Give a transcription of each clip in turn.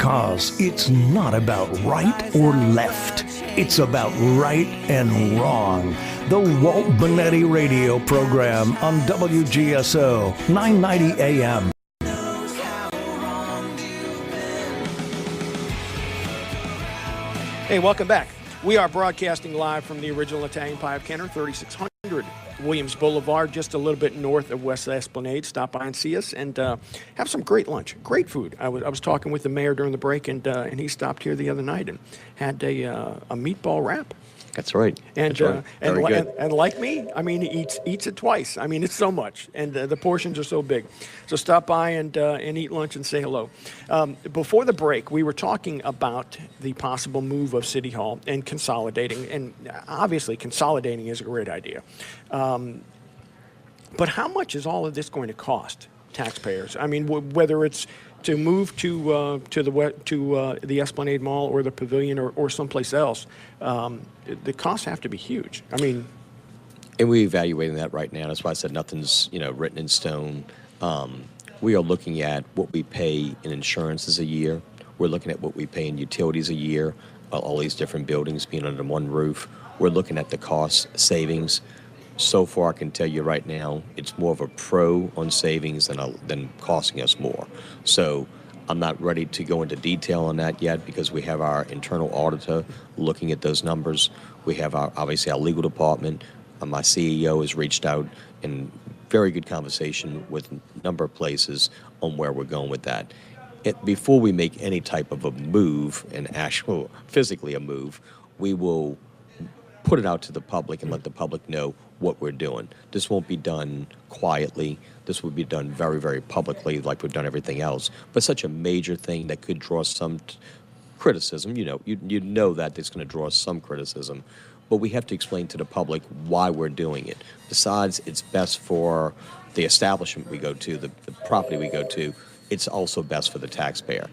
Because it's not about right or left. It's about right and wrong. The Walt Bonetti radio program on WGSO 990 AM. Hey, welcome back. We are broadcasting live from the original Italian Pie of Kenner, 3600 Williams Boulevard, just a little bit north of West Esplanade. Stop by and see us and have some great lunch, great food. I was talking with the mayor during the break, and he stopped here the other night and had a meatball wrap. That's right. And, That's right. and like me, I mean, he eats it twice. I mean, it's so much, and the portions are so big. So stop by and eat lunch and say hello. Before the break, we were talking about the possible move of City Hall and consolidating, and obviously consolidating is a great idea. But how much is all of this going to cost taxpayers? I mean, whether it's to move to the Esplanade Mall or the Pavilion or someplace else, the costs have to be huge. I mean, and we're evaluating that right now. That's why I said nothing's written in stone. We are looking at what we pay in insurances a year. We're looking at what we pay in utilities a year. All these different buildings being under one roof. We're looking at the cost savings. So far, I can tell you right now, it's more of a pro on savings than costing us more. So I'm not ready to go into detail on that yet because we have our internal auditor looking at those numbers. We have obviously our legal department. My CEO has reached out in very good conversation with a number of places on where we're going with that. Before we make any type of a move, physically a move, we will put it out to the public and let the public know what we're doing. This won't be done quietly. This will be done very, very publicly like we've done everything else. But such a major thing that could draw some criticism, you know that it's going to draw some criticism. But we have to explain to the public why we're doing it. Besides, it's best for the establishment we go to, the property we go to. It's also best for the taxpayer.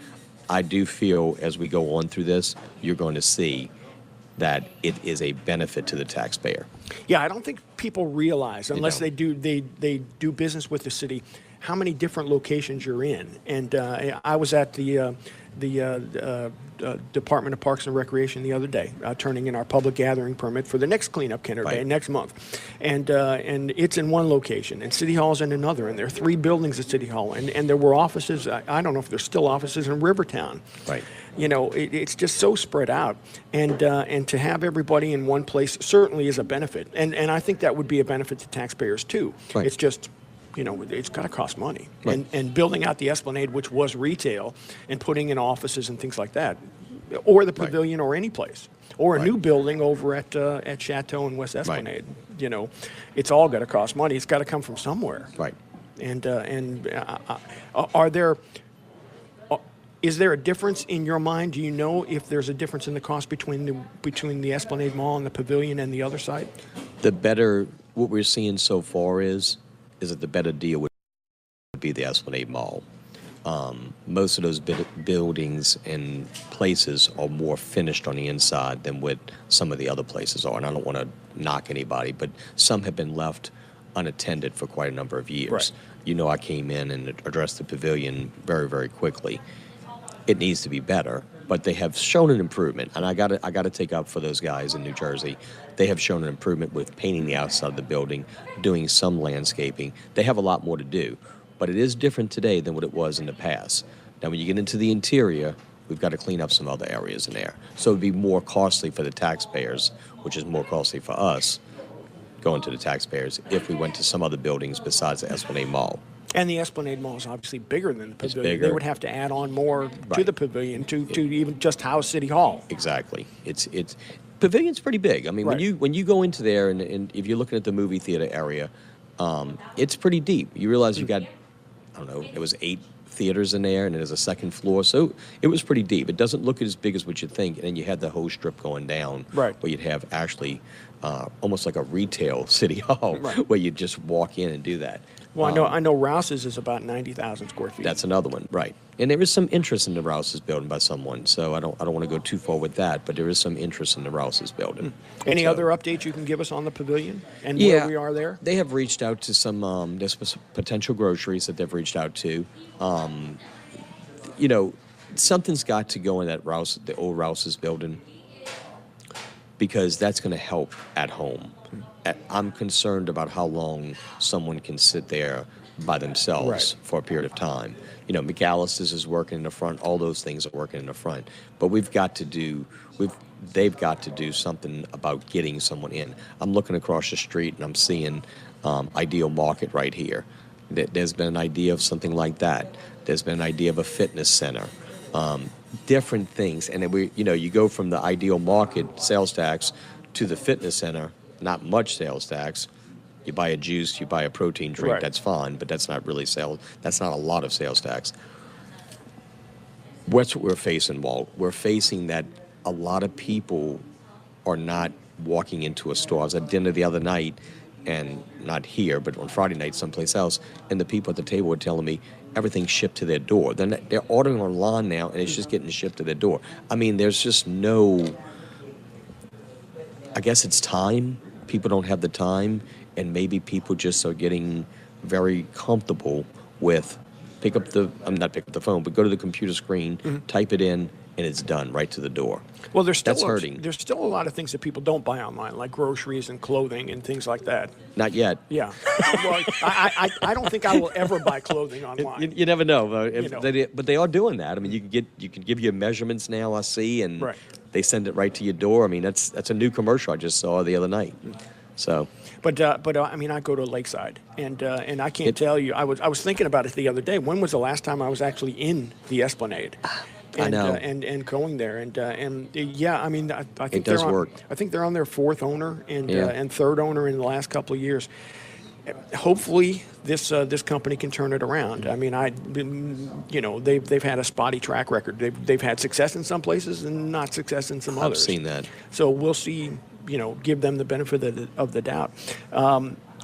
I do feel as we go on through this, you're going to see that it is a benefit to the taxpayer. Yeah, I don't think people realize, unless they do business with the city, how many different locations you're in. And I was at the Department of Parks and Recreation the other day, turning in our public gathering permit for the next Cleanup Kenner Day next month. And it's in one location, and City Hall's in another, and there are 3 buildings at City Hall. And there were offices, I don't know if there's still offices in Rivertown. Right. It's just so spread out. And to have everybody in one place certainly is a benefit. And I think that would be a benefit to taxpayers, too. Right. It's just, it's got to cost money. Right. And building out the Esplanade, which was retail, and putting in offices and things like that, or the Pavilion or any place, or a new building over at Chateau and West Esplanade. Right. It's all got to cost money. It's got to come from somewhere. Right. And is there a difference in your mind? Do you know if there's a difference in the cost between the Esplanade Mall and the Pavilion and the other side? What we're seeing so far is that the better deal would be the Esplanade Mall. Most of those buildings and places are more finished on the inside than what some of the other places are. And I don't want to knock anybody, but some have been left unattended for quite a number of years. Right. I came in and addressed the Pavilion very, very quickly. It needs to be better, but they have shown an improvement, and I got to take up for those guys in New Jersey. They have shown an improvement with painting the outside of the building, doing some landscaping. They have a lot more to do, but it is different today than what it was in the past. Now, when you get into the interior, we've got to clean up some other areas in there. So it would be more costly for the taxpayers, which is more costly for us, going to the taxpayers, if we went to some other buildings besides the Esplanade Mall. And the Esplanade Mall is obviously bigger than the Pavilion. It's bigger. They would have to add on more to the Pavilion to even just house City Hall. Exactly. It's Pavilion's pretty big. I mean, when you go into there and if you're looking at the movie theater area, it's pretty deep. You realize you got, I don't know, it was 8 theaters in there, and there's a second floor, so it was pretty deep. It doesn't look as big as what you think, and then you had the whole strip going down, where you'd have actually almost like a retail City Hall, where you just walk in and do that. Well, I know Rouse's is about 90,000 square feet. That's another one, right? And there is some interest in the Rouse's building by someone, so I don't want to go too far with that, but there is some interest in the Rouse's building. Any other updates you can give us on the Pavilion and where we are there? They have reached out to some there's potential groceries that they've reached out to. something's got to go in that Rouse, the old Rouse's building, because that's going to help at home. I'm concerned about how long someone can sit there by themselves for a period of time. You know, McAllister's is working in the front. All those things are working in the front. But they've got to do something about getting someone in. I'm looking across the street and I'm seeing Ideal Market right here. There's been an idea of something like that. There's been an idea of a fitness center. Different things. And then you go from the Ideal Market sales tax to the fitness center, not much sales tax. You buy a juice, you buy a protein drink, that's fine, but that's not really sales. That's not a lot of sales tax. What's what we're facing, Walt? We're facing that a lot of people are not walking into a store. I was at dinner the other night, and not here, but on Friday night someplace else, and the people at the table were telling me everything's shipped to their door. They're ordering online now, and it's just getting shipped to their door. I mean, there's just no, I guess it's time. People don't have the time, and maybe people just are getting very comfortable with not pick up the phone, but go to the computer screen, type it in, and it's done right to the door. Well, there's still hurting. There's still a lot of things that people don't buy online, like groceries and clothing and things like that. Not yet. Yeah. Well, I don't think I will ever buy clothing online. You never know, know. But they are doing that. I mean, you can give your measurements now. I see, and they send it right to your door. I mean, that's a new commercial I just saw the other night. So. But I mean, I go to Lakeside, and I can't tell you. I was thinking about it the other day. When was the last time I was actually in the Esplanade? I know. And going there, and yeah, I mean, I think it does work. I think they're on their fourth owner and third owner in the last couple of years. Hopefully, this company can turn it around. I mean, they've had a spotty track record. They've had success in some places and not success in some others. I've seen that. So we'll see. Give them the benefit of the doubt.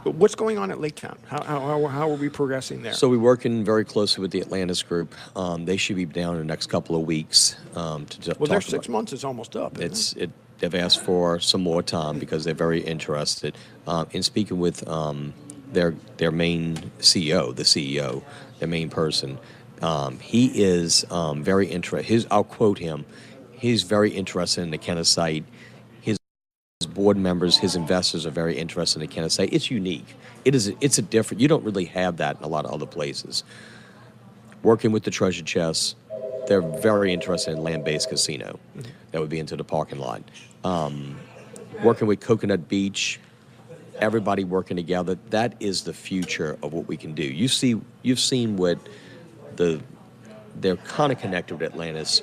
What's going on at Lake Town? How are we progressing there? So we're working very closely with the Atlantis Group. They should be down in the next couple of weeks. Their 6 months is almost up. They've asked for some more time because they're very interested. In speaking with their main CEO, their main person, he is very interested. I'll quote him. He's very interested in the Kenna site. His board members, his investors are very interested in the Kenna site. It's unique. It's a different. You don't really have that in a lot of other places. Working with the Treasure Chest, they're very interested in land-based casino. That would be into the parking lot. Working with Coconut Beach, everybody working together. That is the future of what we can do. You've seen what they're kind of connected with Atlantis.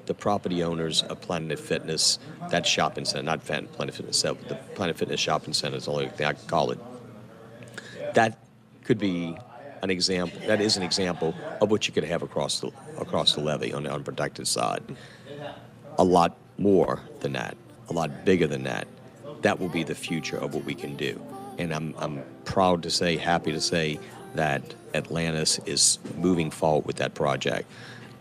The property owners of Planet Fitness, that shopping center, not Planet Fitness itself, but the Planet Fitness shopping center is the only thing I can call it. That could be an example. That is an example of what you could have across the levee on the unprotected side. A lot more than that, a lot bigger than that. That will be the future of what we can do. And I'm proud to say, happy to say that Atlantis is moving forward with that project.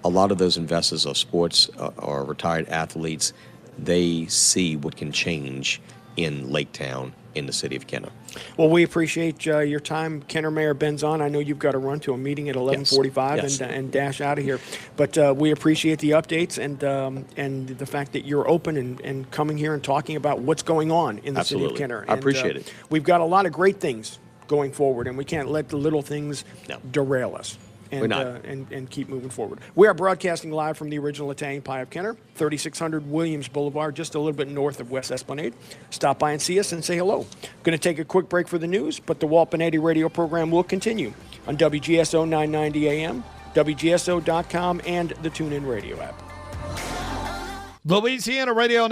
A lot of those investors are sports or retired athletes. They see what can change in Lake Town, in the city of Kenner. Well, we appreciate your time, Kenner Mayor Ben Zahn. I know you've got to run to a meeting at 11:45 and dash out of here. But we appreciate the updates and the fact that you're open and coming here and talking about what's going on in the city of Kenner. I appreciate it. We've got a lot of great things going forward, and we can't let the little things derail us. And keep moving forward. We are broadcasting live from the original Italian Pie of Kenner, 3600 Williams Boulevard, just a little bit north of West Esplanade. Stop by and see us and say hello. Going to take a quick break for the news, but the Walt Benetti radio program will continue on WGSO 990 AM, WGSO.com, and the TuneIn radio app. Louisiana Radio